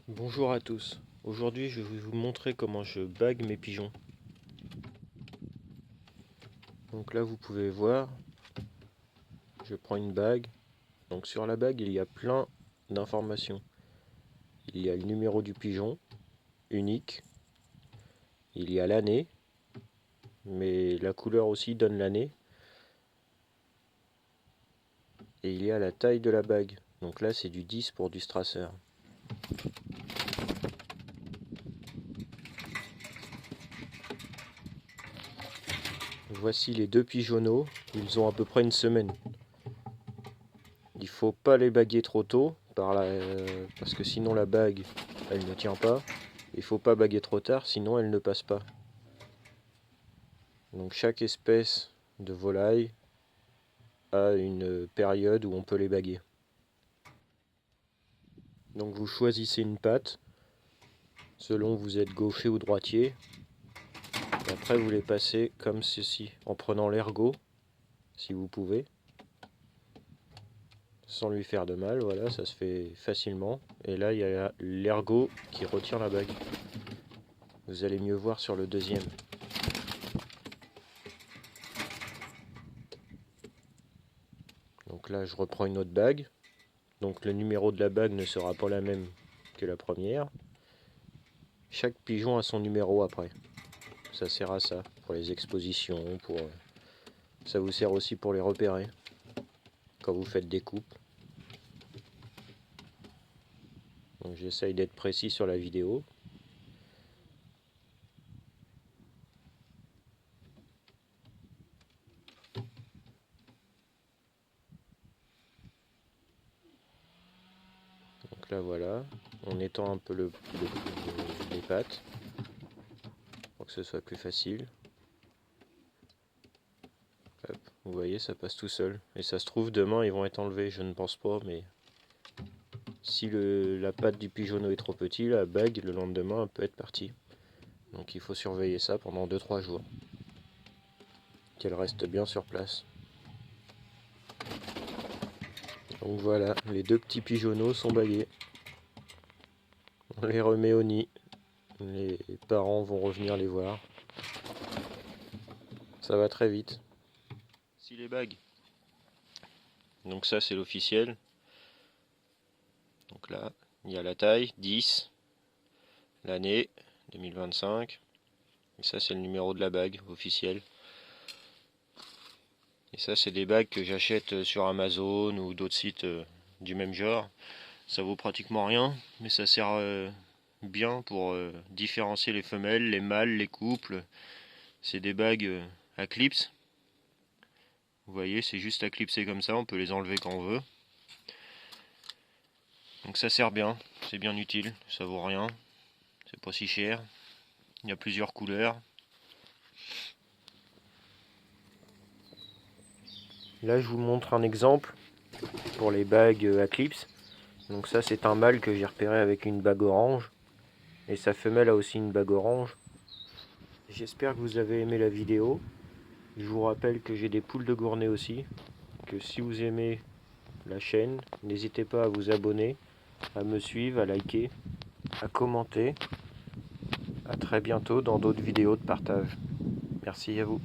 Bonjour à tous. Aujourd'hui, je vais vous montrer comment je bague mes pigeons. Donc là, vous pouvez voir, je prends une bague. Donc sur la bague, il y a plein d'informations. Il y a le numéro du pigeon, unique. Il y a l'année, mais la couleur aussi donne l'année. Et il y a la taille de la bague. Donc là, c'est du 10 pour du Strasser. Voici les deux pigeonneaux. Ils ont à peu près une semaine. Il faut pas les baguer trop tôt parce que sinon la bague elle ne tient pas. Il faut pas baguer trop tard, sinon elle ne passe pas. Donc chaque espèce de volaille a une période où on peut les baguer. Donc vous choisissez une patte selon vous êtes gaucher ou droitier. Et après vous les passez comme ceci en prenant l'ergot si vous pouvez. Sans lui faire de mal, voilà, ça se fait facilement. Et là il y a l'ergot qui retient la bague. Vous allez mieux voir sur le deuxième. Donc là je reprends une autre bague. Donc le numéro de la bague ne sera pas la même que la première. Chaque pigeon a son numéro après. Ça sert à ça, pour les expositions, ça vous sert aussi pour les repérer quand vous faites des coupes. Donc j'essaye d'être précis sur la vidéo. Donc là voilà, on étend un peu les pattes pour que ce soit plus facile. Hop, vous voyez, ça passe tout seul. Et ça se trouve, demain ils vont être enlevés, je ne pense pas, mais si la patte du pigeonneau est trop petite, la bague le lendemain elle peut être partie. Donc il faut surveiller ça pendant 2-3 jours. Qu'elle reste bien sur place. Donc voilà, les deux petits pigeonneaux sont bagués. On les remet au nid. Les parents vont revenir les voir. Ça va très vite. Si les bagues. Donc ça c'est l'officiel. Donc là, il y a la taille, 10. L'année, 2025. Et ça c'est le numéro de la bague officielle. Et ça c'est des bagues que j'achète sur Amazon ou d'autres sites du même genre. Ça vaut pratiquement rien, mais ça sert bien pour différencier les femelles, les mâles, les couples. C'est des bagues à clips. Vous voyez, c'est juste à clipser comme ça, on peut les enlever quand on veut. Donc ça sert bien, c'est bien utile, ça vaut rien, c'est pas si cher. Il y a plusieurs couleurs. Là je vous montre un exemple pour les bagues à clips. Donc ça c'est un mâle que j'ai repéré avec une bague orange. Et sa femelle a aussi une bague orange. J'espère que vous avez aimé la vidéo. Je vous rappelle que j'ai des poules de Gournay aussi. Que si vous aimez la chaîne, n'hésitez pas à vous abonner, à me suivre, à liker, à commenter. A très bientôt dans d'autres vidéos de partage. Merci à vous.